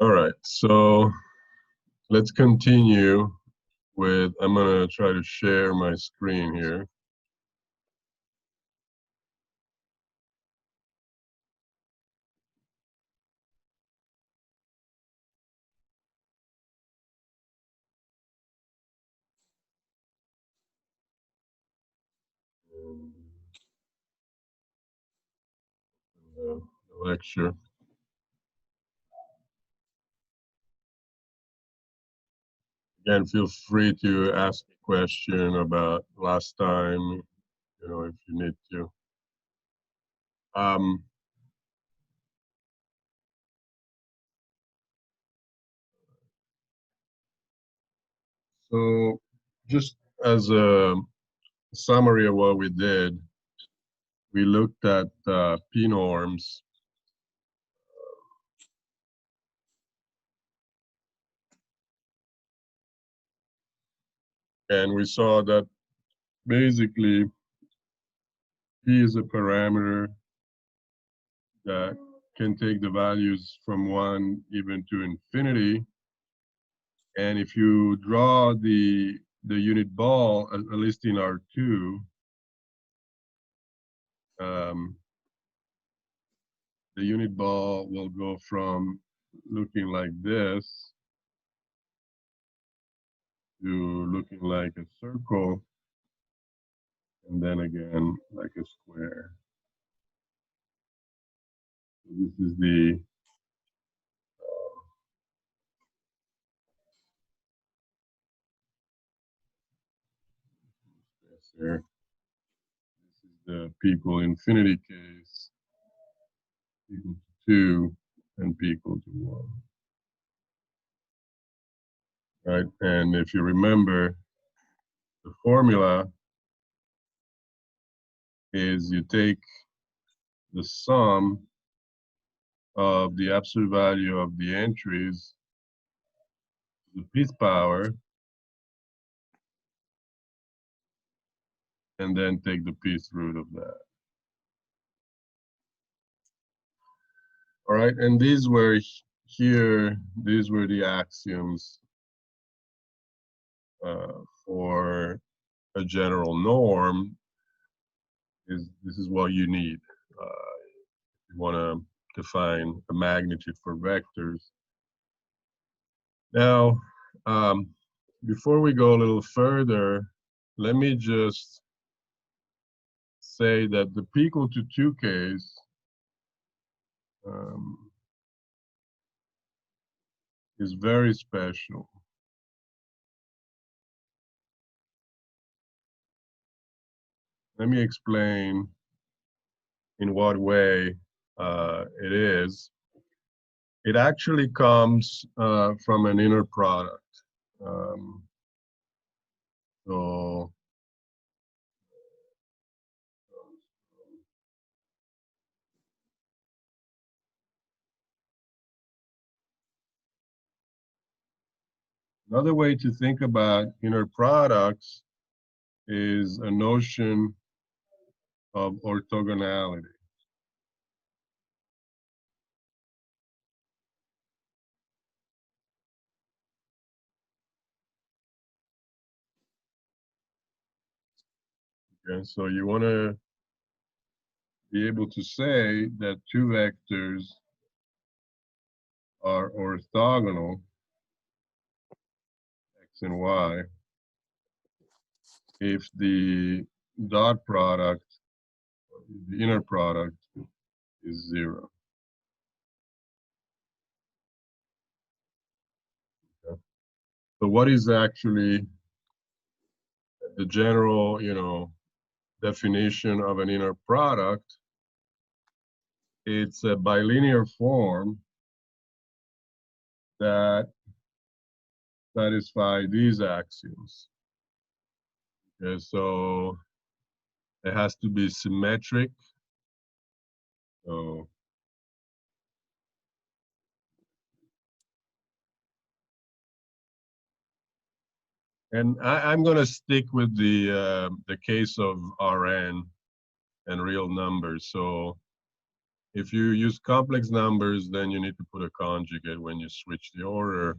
All right, so let's continue with, I'm gonna try to share my screen here. The lecture. Again, feel free to ask a question about last time, if you need to. Um, so just as a summary of what we did, we looked at P norms. And we saw that basically P is a parameter that can take the values from 1 even to infinity. And if you draw the unit ball, at least in R2, the unit ball will go from looking like this to looking like a circle, and then again like a square. So this is the here. This is the p equal infinity case, equal to 2 and p equal to 1. Right, and if you remember, the formula is you take the sum of the absolute value of the entries to the pth power, and then take the pth root of that. All right, and these were the axioms for a general norm. This is what you need. You want to define a magnitude for vectors. Now, before we go a little further, let me just say that the p equal to 2 case is very special. Let me explain in what way it is. It actually comes from an inner product. So another way to think about inner products is a notion of orthogonality. Okay, so you want to be able to say that two vectors are orthogonal, x and y, if the dot product, the inner product, is 0. Okay. So what is actually the general, definition of an inner product? It's a bilinear form that satisfy these axioms. Okay, so it has to be symmetric. So and I'm going to stick with the case of Rn and real numbers. So If you use complex numbers, then you need to put a conjugate when you switch the order.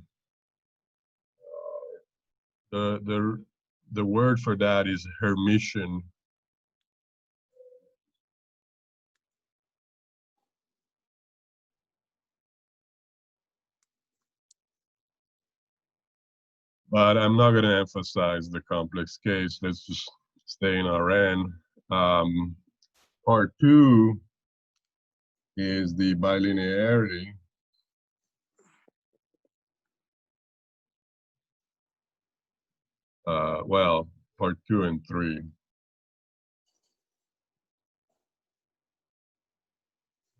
The word for that is Hermitian. But I'm not going to emphasize the complex case. Let's just stay in Rn. Part 2 is the bilinearity. Well, part 2 and 3.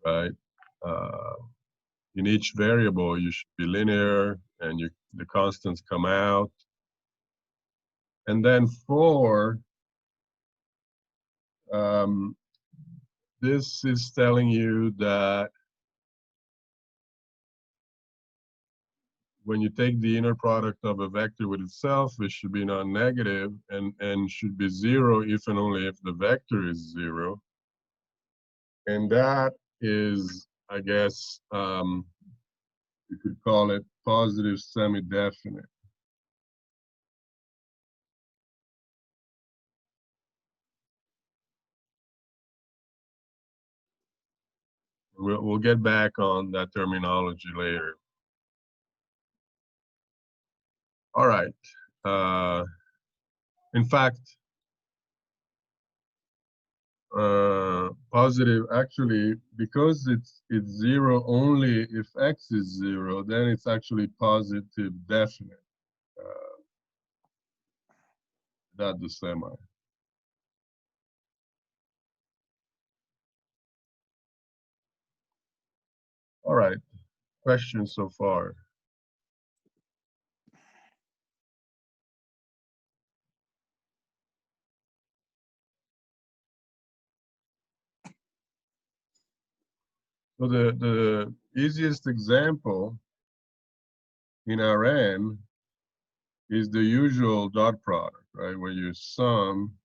Right? In each variable, you should be linear, and the constants come out. And then 4, this is telling you that when you take the inner product of a vector with itself, it should be non-negative and should be 0 if and only if the vector is 0. And that is, I guess, you could call it positive semi-definite. We'll get back on that terminology later. All right. In fact, positive, actually, because it's 0 only if x is 0, then it's actually positive definite. Not the semi. All right. Questions so far? So the easiest example in Rn is the usual dot product, right? Where you sum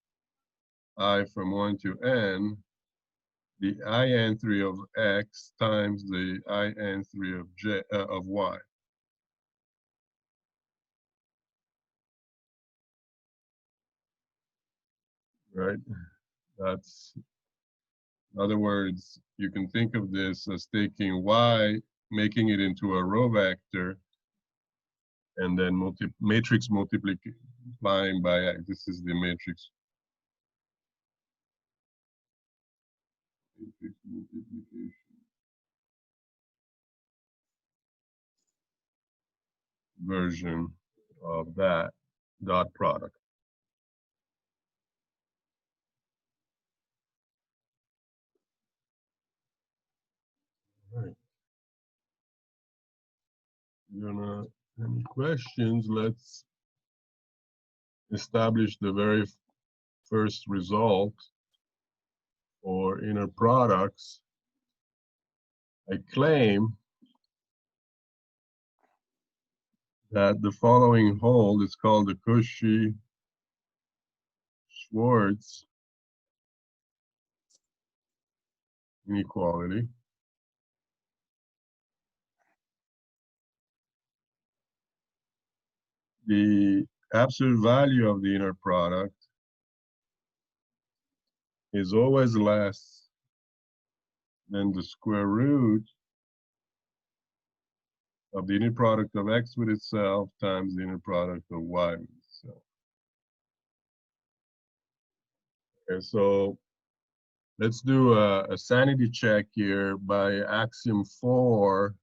I from 1 to n, the in3 of x times the in3 of y. Right? That's, in other words, you can think of this as taking y, making it into a row vector, and then matrix multiplying by x. This is the matrix multiplication version of that dot product. All right. Any questions? Let's establish the very first result for inner products. I claim that the following hold is called the Cauchy-Schwarz inequality. The absolute value of the inner product is always less than the square root of the inner product of x with itself times the inner product of y with itself. Okay, so let's do a sanity check here by axiom 4.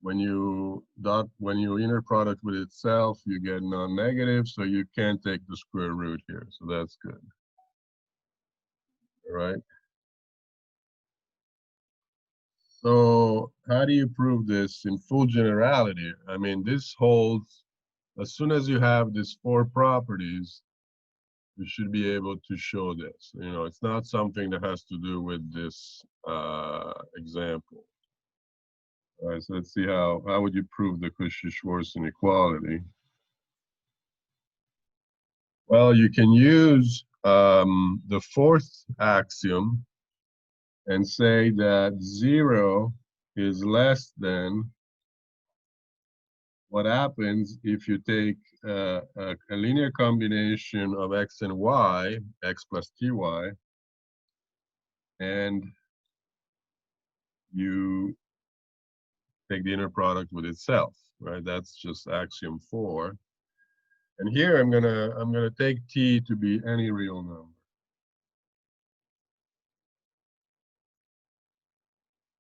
When you inner product with itself, you get non-negative, so you can't take the square root here. So that's good. All right. So how do you prove this in full generality? I mean, this holds as soon as you have these 4 properties, you should be able to show this. You know, it's not something that has to do with this example. All right, so let's see how would you prove the Cauchy-Schwarz inequality? Well, you can use the 4th axiom and say that 0 is less than what happens if you take a linear combination of x and y, x plus ty, and you take the inner product with itself, right? That's just axiom 4. And here I'm gonna take t to be any real number.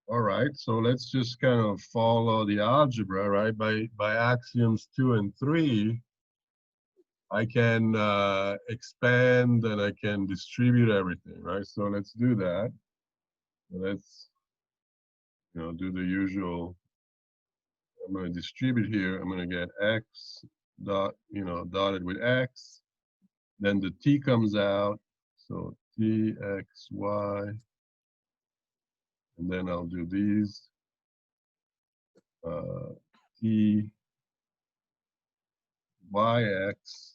All right, so let's just kind of follow the algebra, right? By axioms 2 and 3, I can expand and I can distribute everything, right? So let's do that. Let's do the usual. I'm going to distribute here. I'm going to get x dot, dotted with x. Then the t comes out. So t, x, y. And then I'll do these. T, y, x.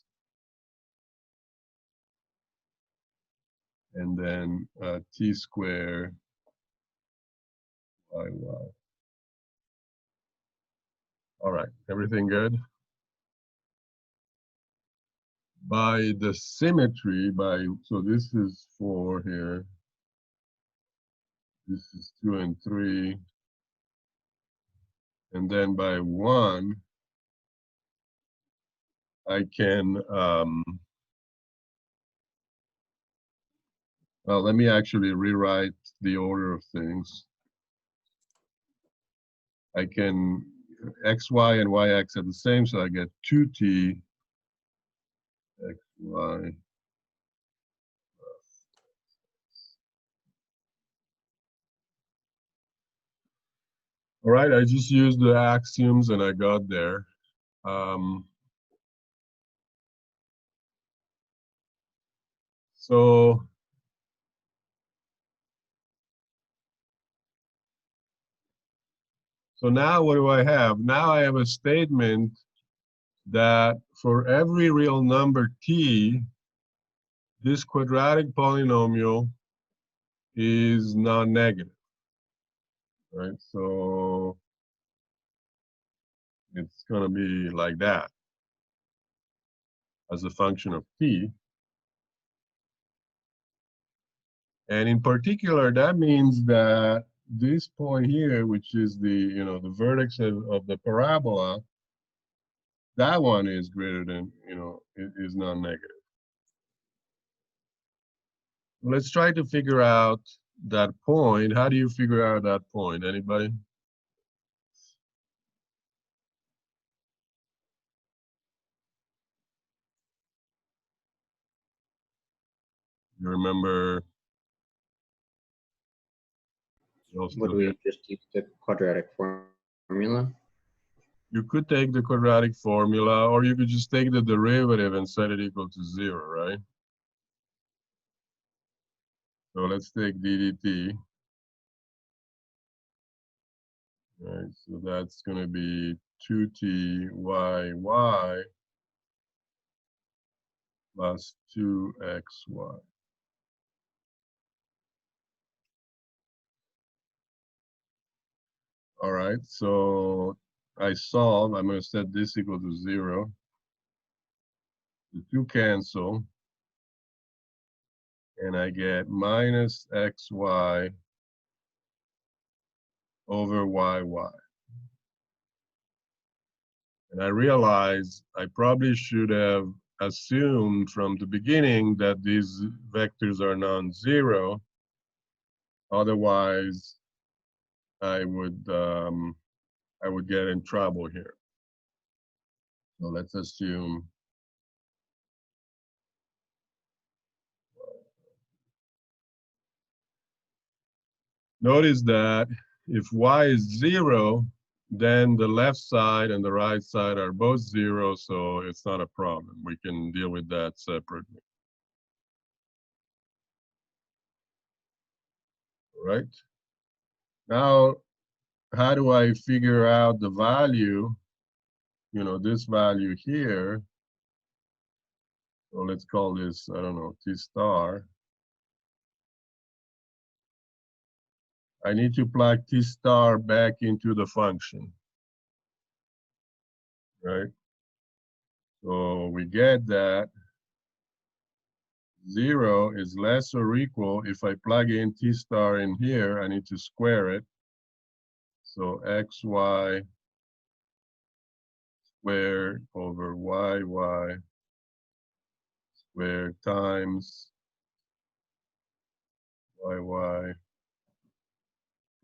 And then t squared, y, y. All right, everything good? By the symmetry, so this is 4 here. This is 2 and 3. And then by 1, I can, well, let me actually rewrite the order of things. I can, xy and yx are the same, so I get 2t xy. All right, I just used the axioms and I got there. So now what do I have? Now I have a statement that for every real number t, this quadratic polynomial is non-negative, right? So it's going to be like that as a function of t. And in particular, that means that this point here, which is the, the vertex of the parabola, that one is greater than, is non-negative. Let's try to figure out that point. How do you figure out that point? Anybody? You remember? Would we just use the quadratic formula? You could take the quadratic formula, or you could just take the derivative and set it equal to 0, right? So let's take d dt. Right, so that's going to be 2t y plus 2xy. All right, so I solve. I'm going to set this equal to 0. The 2 cancel. And I get minus xy over yy. And I realize I probably should have assumed from the beginning that these vectors are non-zero. Otherwise, I would get in trouble here. So let's assume notice that if y is 0, then the left side and the right side are both 0, so it's not a problem. We can deal with that separately. All right. Now, how do I figure out the value? This value here. So let's call this, I don't know, t star. I need to plug T star back into the function, right? So we get that 0 is less or equal. If I plug in T star in here, I need to square it. So xy squared over yy squared times yy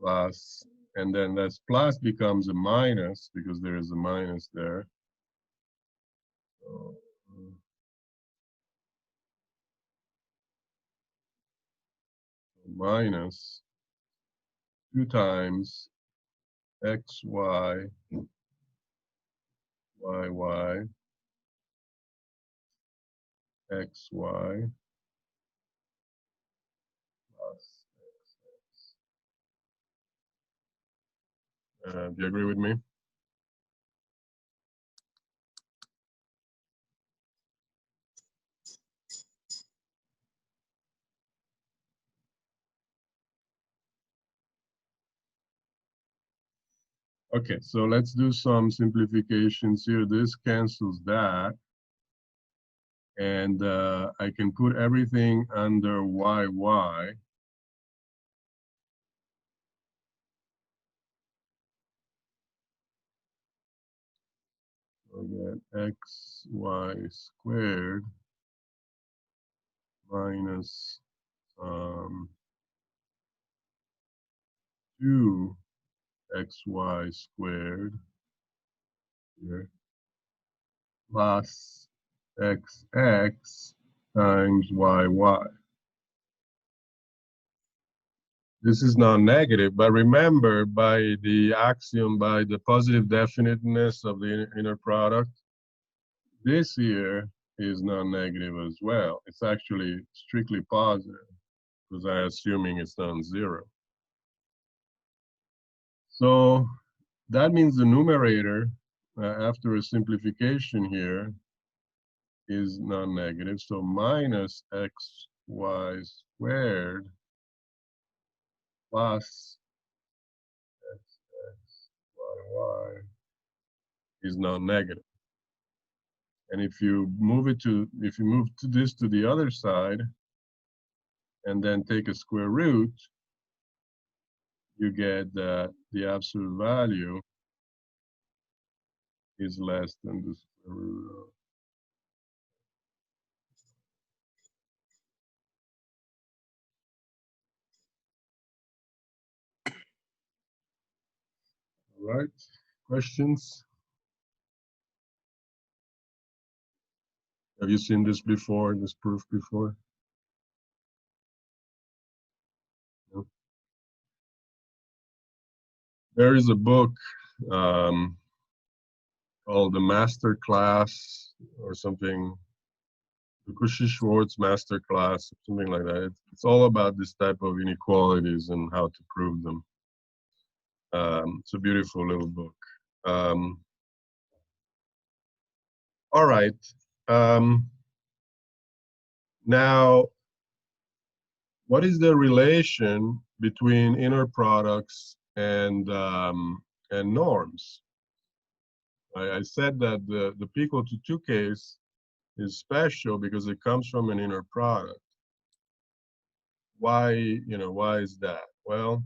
plus, and then that's plus becomes a minus because there is a minus there. So, minus 2 times xy yy xy plus xx. Do you agree with me? Okay, so let's do some simplifications here. This cancels that. And I can put everything under yy. So get xy squared minus 2xy squared here plus xx times yy. This is non-negative, but remember by the axiom, by the positive definiteness of the inner product, this here is non-negative as well. It's actually strictly positive because I'm assuming it's non-zero. So that means the numerator, after a simplification here, is non-negative. So minus xy squared plus xxyy is non-negative. And if you move this to the other side and then take a square root, you get that the absolute value is less than the square root of. All right, questions? Have you seen this before, this proof before? No? There is a book called The Master Class or something, the Cauchy-Schwarz Master Class, something like that. It's all about this type of inequalities and how to prove them. It's a beautiful little book. All right. Now, what is the relation between inner products and norms? I said that the p equal to 2 case is special because it comes from an inner product. Why, why is that? Well,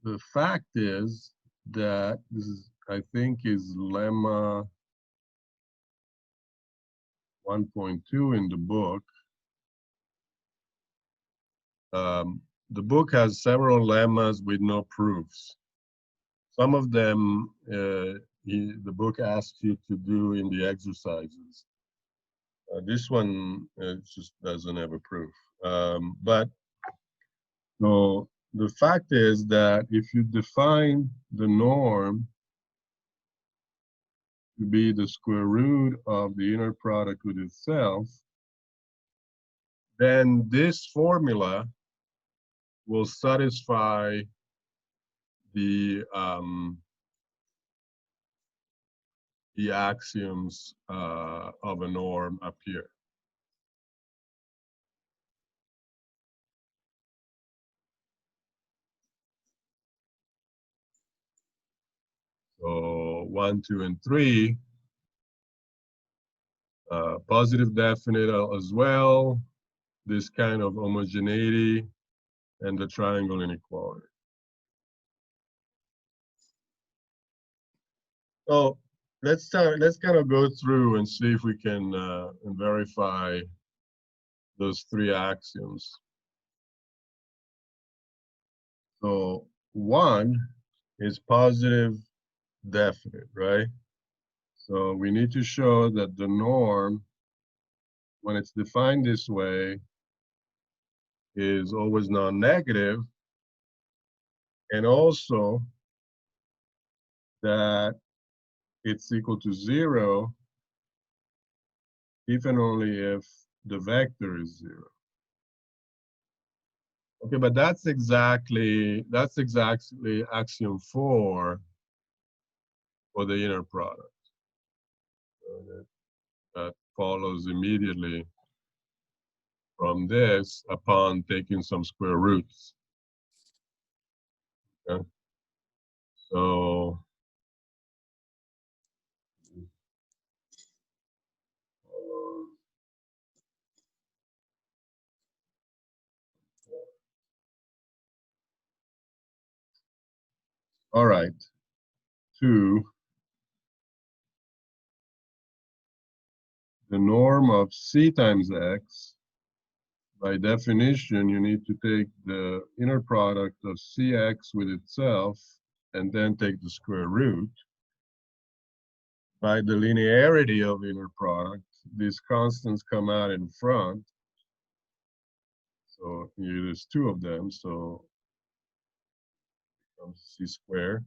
the fact is that this is, I think, is lemma 1.2 in the book. The book has several lemmas with no proofs. Some of them, the book asks you to do in the exercises. This one just doesn't have a proof. But so the fact is that if you define the norm to be the square root of the inner product with itself, then this formula will satisfy the axioms of a norm up here. So 1, 2, and 3, positive definite as well, this kind of homogeneity, and the triangle inequality. So let's kind of go through and see if we can verify those three axioms. So 1 is positive definite, right? So we need to show that the norm, when it's defined this way, is always non-negative, and also that it's equal to 0 if and only if the vector is 0. Okay, but that's exactly axiom 4 for the inner product. So that follows immediately from this upon taking some square roots. Okay? So all right, 2, the norm of c times x, by definition, you need to take the inner product of cx with itself and then take the square root. By the linearity of inner product, these constants come out in front. So here there's 2 of them, so it becomes c squared.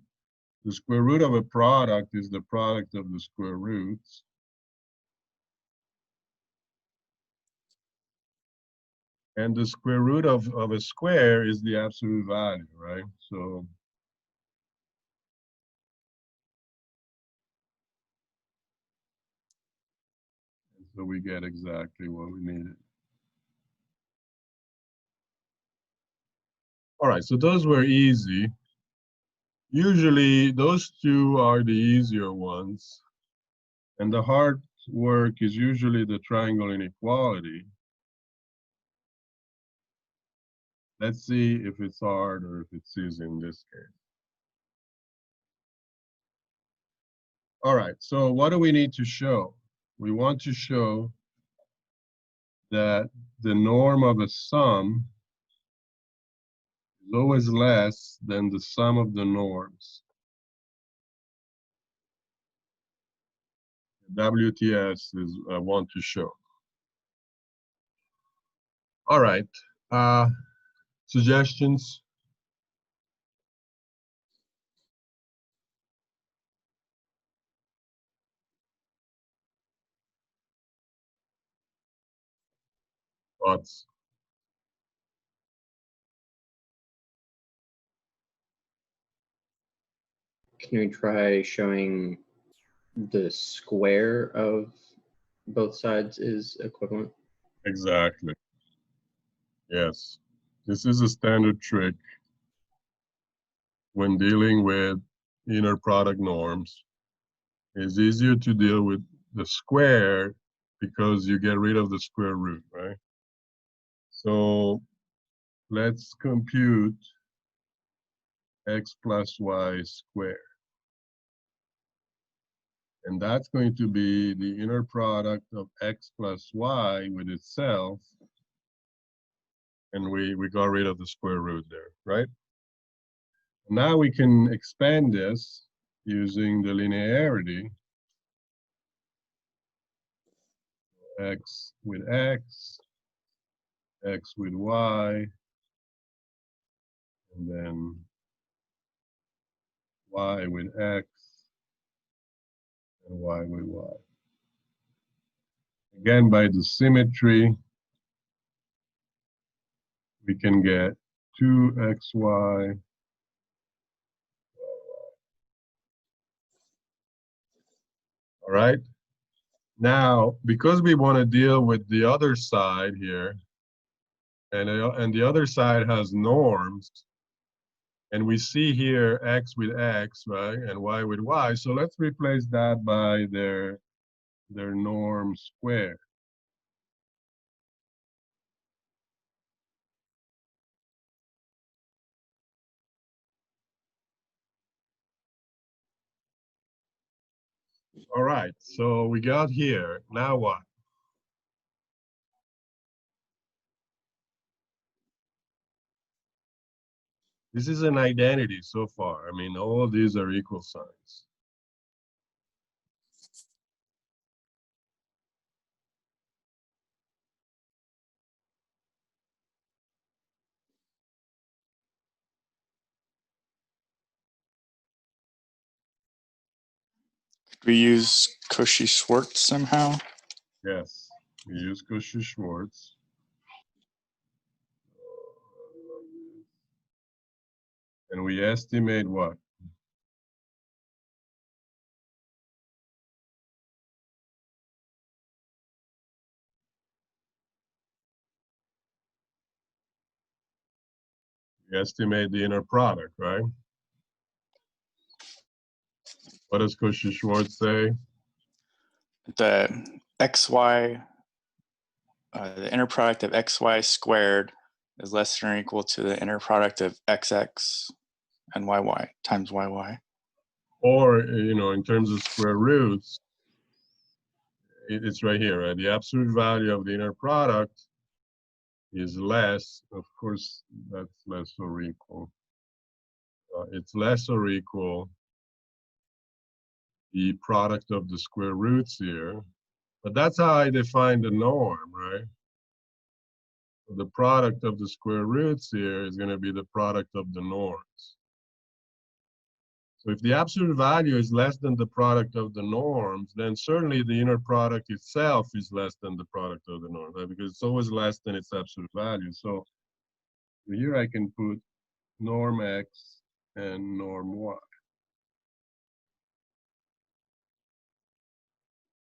The square root of a product is the product of the square roots. And the square root of a square is the absolute value, right? So we get exactly what we needed. All right, so those were easy. Usually those 2 are the easier ones. And the hard work is usually the triangle inequality. Let's see if it's hard or if it's easy in this case. All right, so what do we need to show? We want to show that the norm of a sum is always less than the sum of the norms. WTS is I want to show. All right, suggestions? Thoughts? Can we try showing the square of both sides is equivalent? Exactly. Yes. This is a standard trick when dealing with inner product norms. It's easier to deal with the square because you get rid of the square root, right? So let's compute x plus y squared. And that's going to be the inner product of x plus y with itself. And we got rid of the square root there, right? Now we can expand this using the linearity. X with x, x with y, and then y with x, and y with y. Again, by the symmetry, we can get 2xy. All right. Now, because we want to deal with the other side here, and the other side has norms, And we see here x with x, right, and y with y. So let's replace that by their norm square. All right, so we got here. Now what? This is an identity so far. I mean, all these are equal signs. Could we use Cauchy-Schwarz somehow? Yes, we use Cauchy-Schwarz. And we estimate what? We estimate the inner product, right? What does Cauchy-Schwarz say? The xy, the inner product of xy squared is less than or equal to the inner product of xx and yy times yy. Or, you know, in terms of square roots, it's right here, right? The absolute value of the inner product is less, of course, that's less or equal. It's less or equal the product of the square roots here. But that's how I define the norm, right? The product of the square roots here is going to be the product of the norms. So if the absolute value is less than the product of the norms, then certainly the inner product itself is less than the product of the norms, right? Because it's always less than its absolute value. So here I can put norm x and norm y.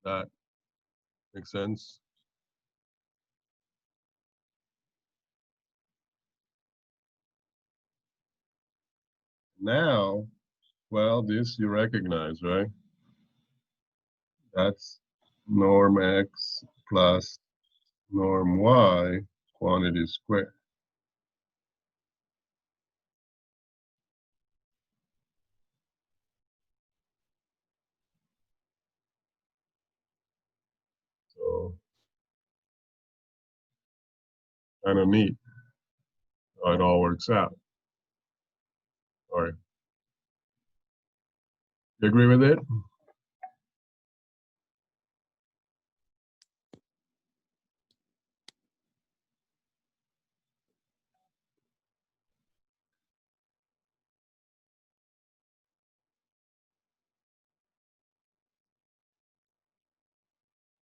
That makes sense? Now, well, this you recognize, right? That's norm x plus norm y quantity squared. So kind of neat how it all works out. All right. You agree with it?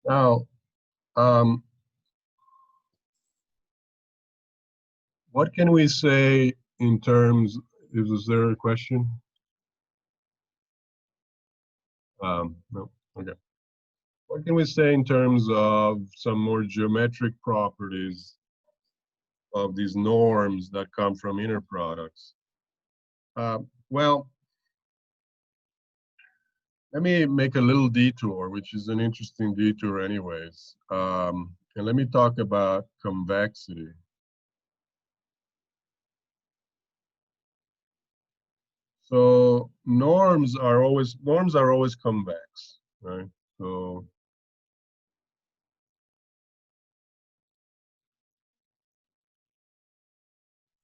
Now, what can we say in terms, is there a question? No, okay. What can we say in terms of some more geometric properties of these norms that come from inner products? Well, let me make a little detour, which is an interesting detour anyways. And let me talk about convexity. So norms are always convex, right? So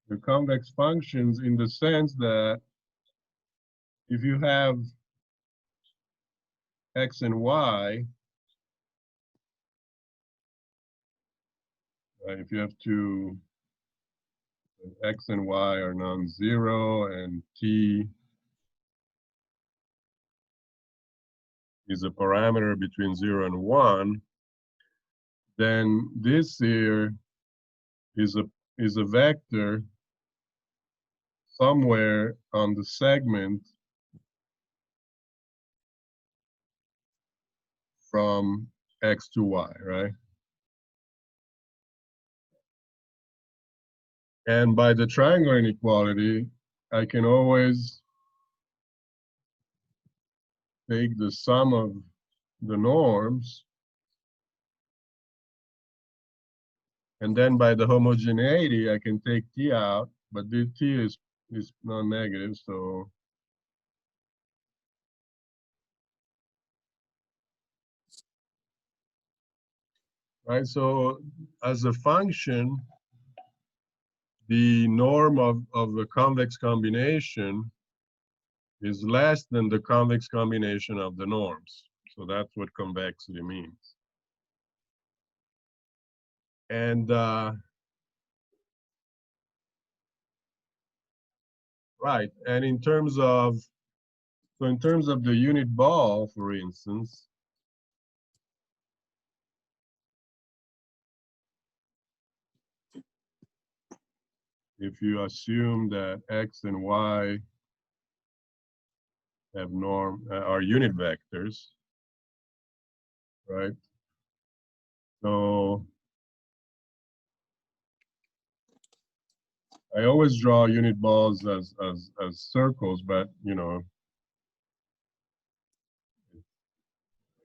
the convex functions in the sense that if you have x and y, right, if you have two, x and y are non-zero and t is a parameter between 0 and 1, then this here is a vector somewhere on the segment from x to y, right? And by the triangle inequality, I can always take the sum of the norms, and then by the homogeneity, I can take t out, but the t is non-negative, so right. So as a function, the norm of the convex combination is less than the convex combination of the norms. So that's what convexity means. And right, and in terms of the unit ball, for instance, if you assume that x and y have are unit vectors, right? So I always draw unit balls as circles, but you know, it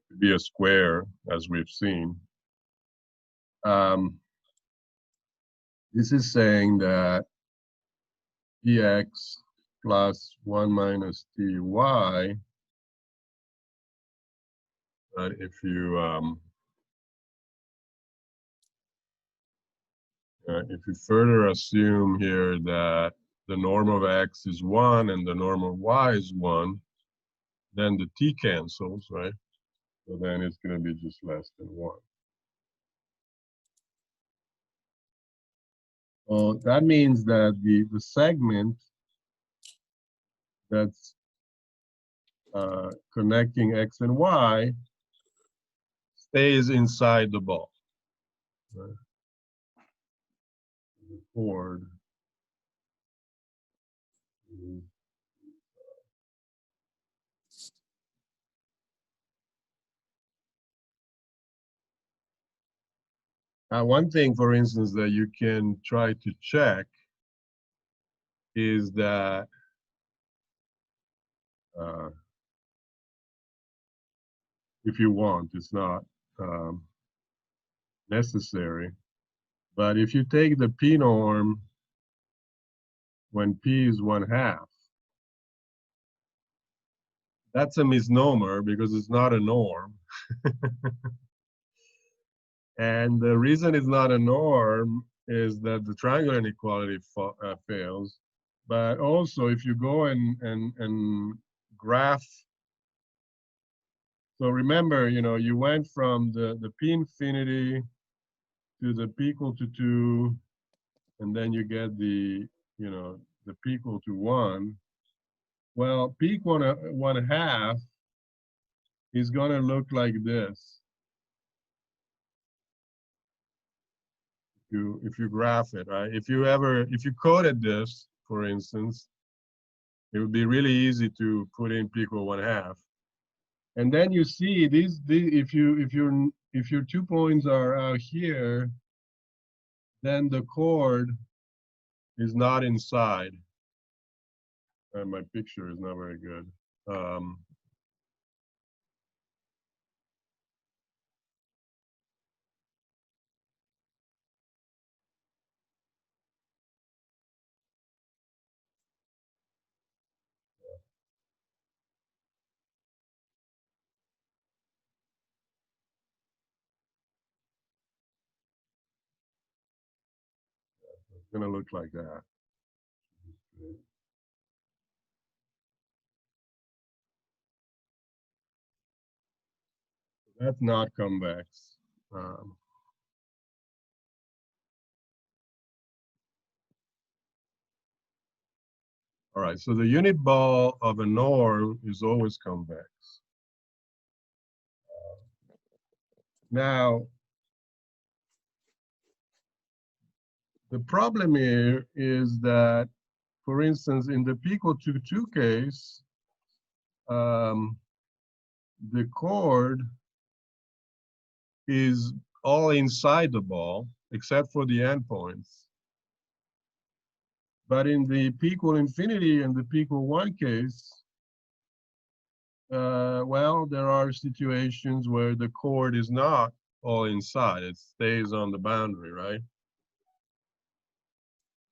could be a square, as we've seen. This is saying that dx plus 1 minus ty, if you further assume here that the norm of x is 1 and the norm of y is 1, then the t cancels, right? So then it's going to be just less than 1. So that means that the segment that's connecting x and y stays inside the ball. Right? The chord is one thing, for instance, that you can try to check is that if you want, it's not necessary. But if you take the p norm when p is 1/2, that's a misnomer because it's not a norm. And the reason it's not a norm is that the triangular inequality fails. But also, if you go and graph, so remember, you know, you went from the p infinity to the p equal to 2, and then you get the, you know, the p equal to 1. Well, p equal to 1/2 is going to look like this. If you graph it, right? If you coded this, for instance, it would be really easy to put in p equal 1/2. And then you see if your 2 points are out here, then the chord is not inside. And my picture is not very good. It's going to look like that. That's not convex. All right, so the unit ball of a norm is always convex. Now, the problem here is that, for instance, in the p equal to 2 case, the chord is all inside the ball, except for the endpoints. But in the p equal infinity and the p equal 1 case, well, there are situations where the chord is not all inside. It stays on the boundary, right?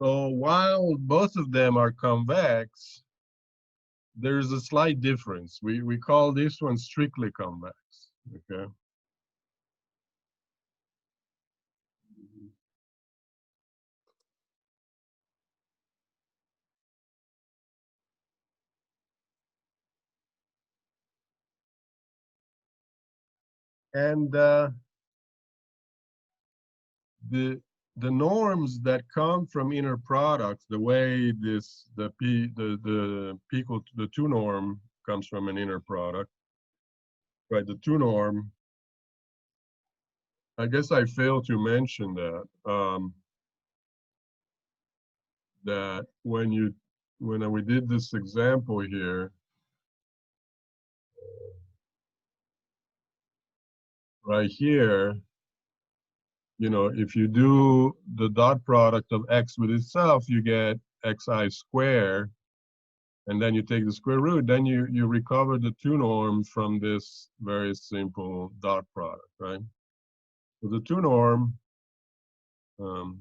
So while both of them are convex, there's a slight difference. We call this one strictly convex, okay? And the norms that come from inner products, the way the p equal to the 2 norm comes from an inner product, right? The 2 norm, I guess I failed to mention that that when we did this example here, right here, you know, if you do the dot product of x with itself, you get xi squared, and then you take the square root, then you recover the 2 norm from this very simple dot product, right? So the 2 norm, 2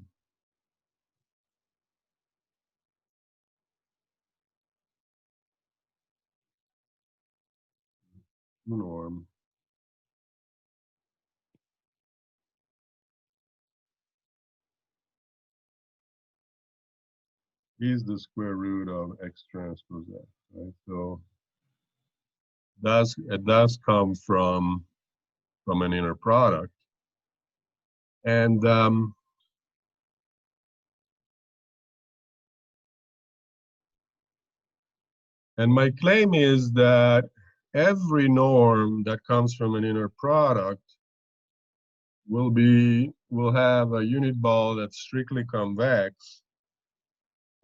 norm is the square root of x transpose x, right? So it does come from an inner product. And my claim is that every norm that comes from an inner product will have a unit ball that's strictly convex,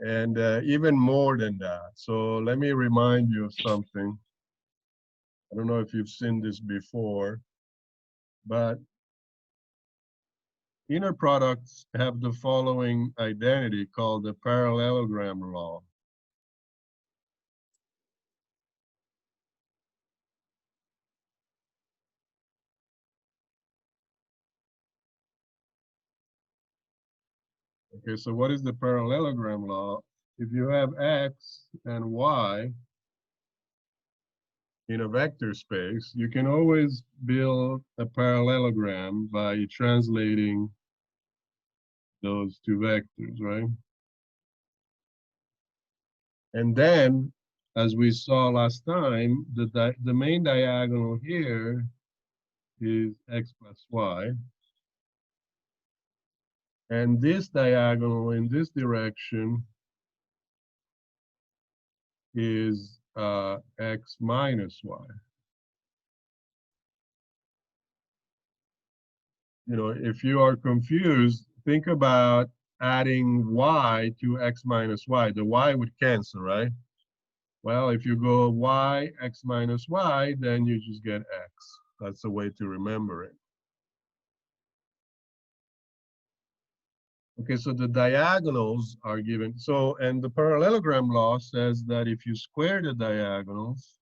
and even more than that. So let me remind you of something. I don't know if you've seen this before, but inner products have the following identity called the parallelogram law. Okay, so what is the parallelogram law? If you have x and y in a vector space, you can always build a parallelogram by translating those 2 vectors, right? And then, as we saw last time, the main diagonal here is x plus y. And this diagonal in this direction is x minus y. You know, if you are confused, think about adding y to x minus y. The y would cancel, right? Well, if you go y, x minus y, then you just get x. That's the way to remember it. Okay, so the diagonals are given. So, and the parallelogram law says that if you square the diagonals,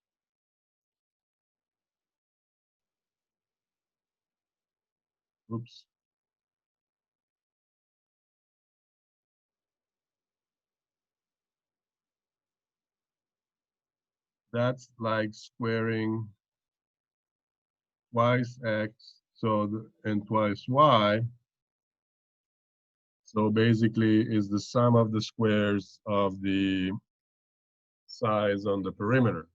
oops, that's like squaring twice x, so and twice y. So basically is the sum of the squares of the size on the perimeter.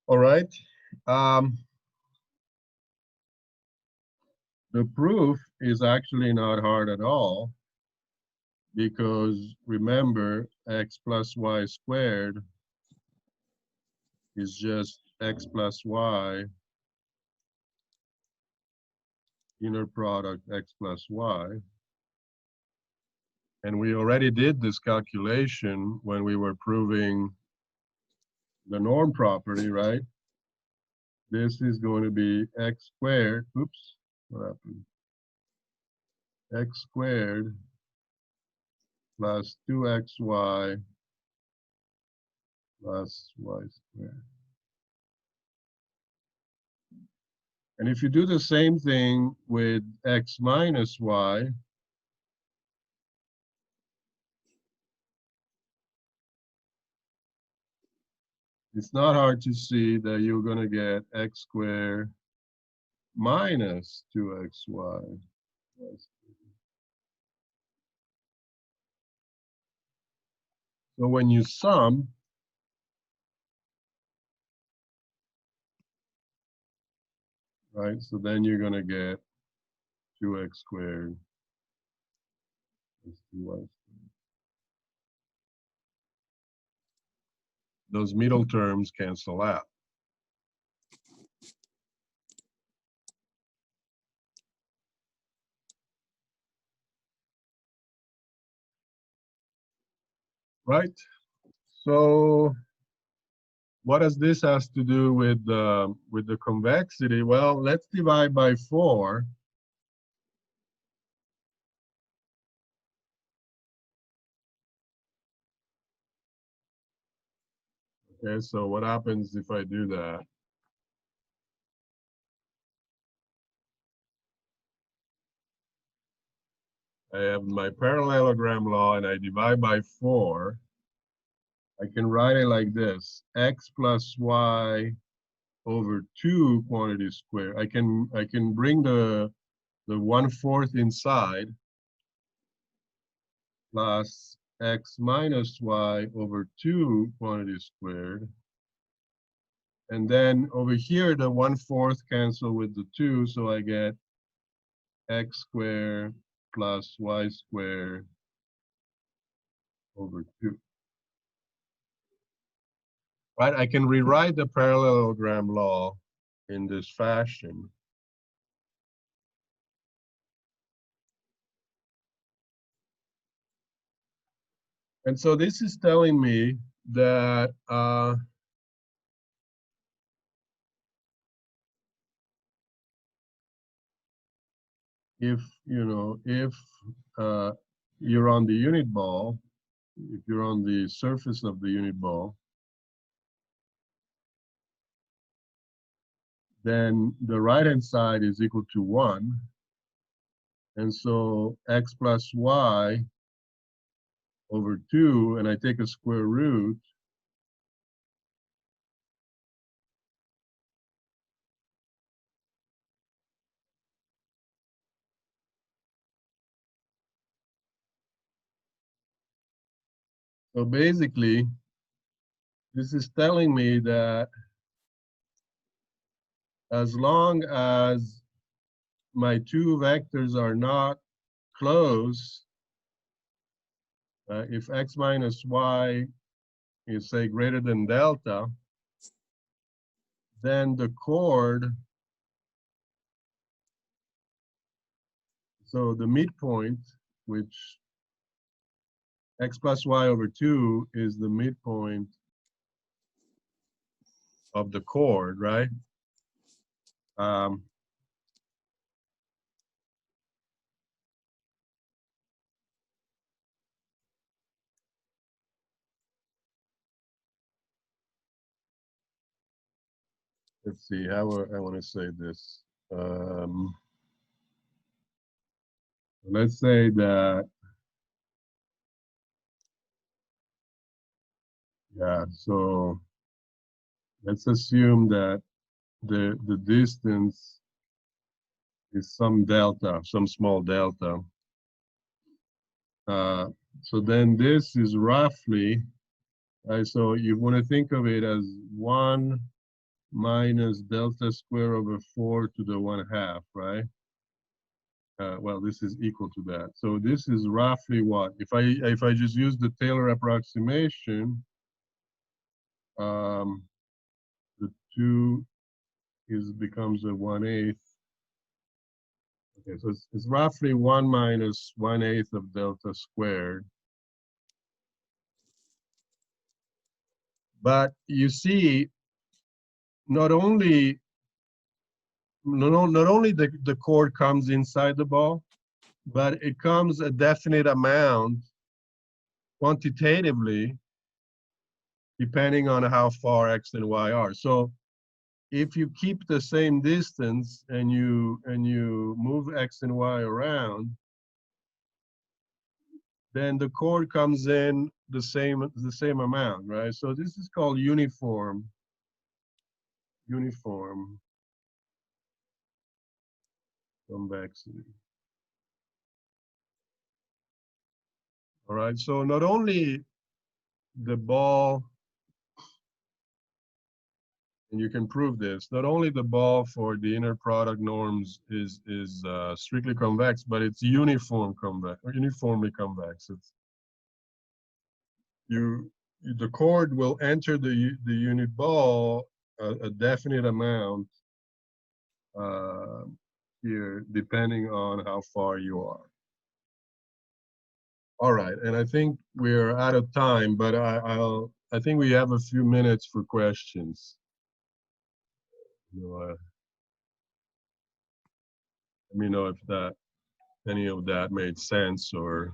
All right. The proof is actually not hard at all, because remember, x plus y squared is just x plus y inner product x plus y. And we already did this calculation when we were proving the norm property, right? This is going to be x squared. Oops, what happened? x squared plus 2xy plus y squared. And if you do the same thing with x minus y, it's not hard to see that you're going to get x squared minus 2xy. So when you sum, right, so then you're going to get 2x squared plus 2y squared. Those middle terms cancel out. Right? So what does this has to do with the convexity? Well, let's divide by 4. Okay, so what happens if I do that? I have my parallelogram law and I divide by 4. I can write it like this: x plus y over 2 quantity squared. I can bring the 1/4 inside, plus x minus y over 2 quantity squared. And then over here, the 1/4 cancel with the 2, so I get x squared plus y squared over 2. Right? I can rewrite the parallelogram law in this fashion. And so this is telling me that if you're on the unit ball, if you're on the surface of the unit ball, then the right-hand side is equal to 1. And so x plus y over 2, and I take a square root, so basically, this is telling me that as long as my 2 vectors are not close, if x minus y is, say, greater than delta, then the chord, so the midpoint, which x plus y over 2 is the midpoint of the chord, right? Let's see how I want to say this. Let's say that, yeah, so let's assume that the distance is some delta, some small delta. So then this is roughly, so you want to think of it as 1 minus delta square over 4 to the 1/2, right? Well, this is equal to that. So this is roughly what? If I just use the Taylor approximation, the 2 becomes a 1/8. Okay, so it's roughly 1 minus 1/8 of delta squared. But you see, not only the chord comes inside the ball, but it comes a definite amount quantitatively depending on how far X and Y are. So if you keep the same distance and you move X and Y around, then the chord comes in the same amount, right? So this is called uniform convexity. All right, so not only the ball, and you can prove this, not only the ball for the inner product norms is strictly convex, but it's uniformly convex. It's the chord will enter the unit ball a definite amount here, depending on how far you are. All right, and I think we're out of time, but I think we have a few minutes for questions. Let me know if any of that made sense or.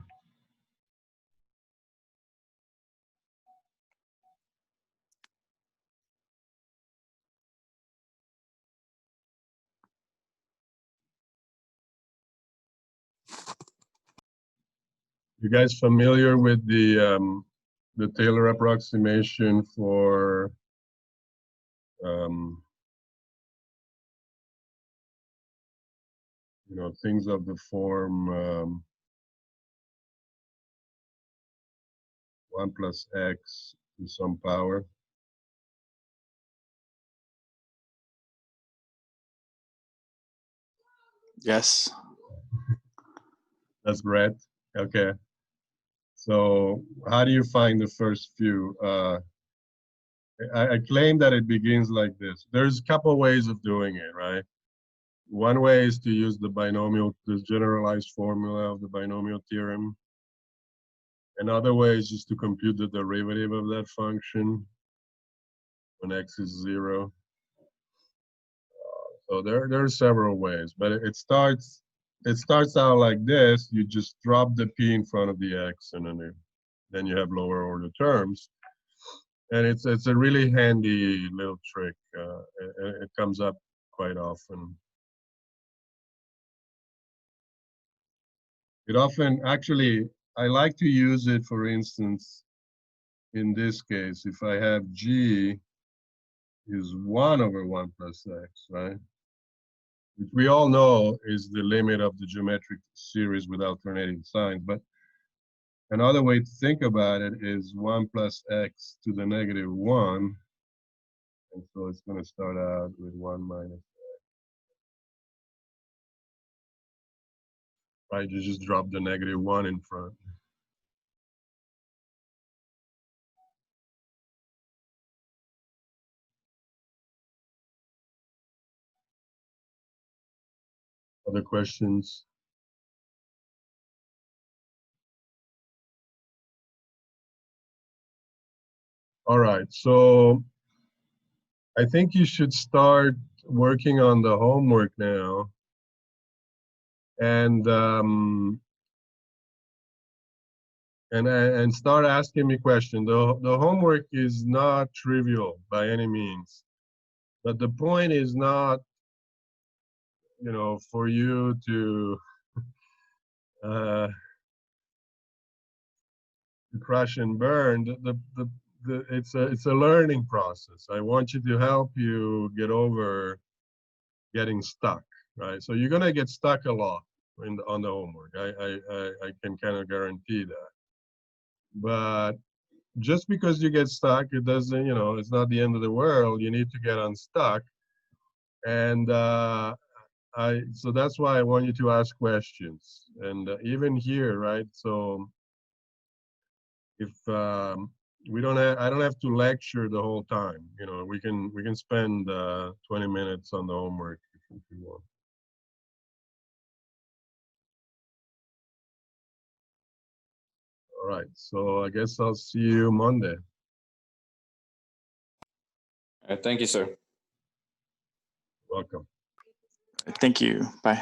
You guys familiar with the Taylor approximation for things of the form 1 plus x to some power? Yes. That's red. Okay. So how do you find the first few? I claim that it begins like this. There's a couple ways of doing it, right? One way is to use this generalized formula of the binomial theorem. Another way is just to compute the derivative of that function when x is 0. So there are several ways, but it starts out like this. You just drop the p in front of the x, and then you have lower order terms. And it's a really handy little trick. It comes up quite often. Actually, I like to use it, for instance, in this case, if I have g is 1 over 1 plus x, right? Which we all know is the limit of the geometric series with alternating signs. But another way to think about it is 1 plus x to the negative 1. And so it's going to start out with 1 minus x. Right, you just drop the negative 1 in front. Other questions? All right, so I think you should start working on the homework now. And start asking me questions. The homework is not trivial by any means, but the point is not, for you to crash and burn. It's a learning process. I want you to help you get over getting stuck, right? So you're gonna get stuck a lot on the homework. I can kind of guarantee that. But just because you get stuck, it doesn't, it's not the end of the world. You need to get unstuck. And so that's why I want you to ask questions. And even here, right? So if I don't have to lecture the whole time. We can spend 20 minutes on the homework if you want. All right, so I guess I'll see you Monday. Thank you, sir. Welcome. Thank you. Bye.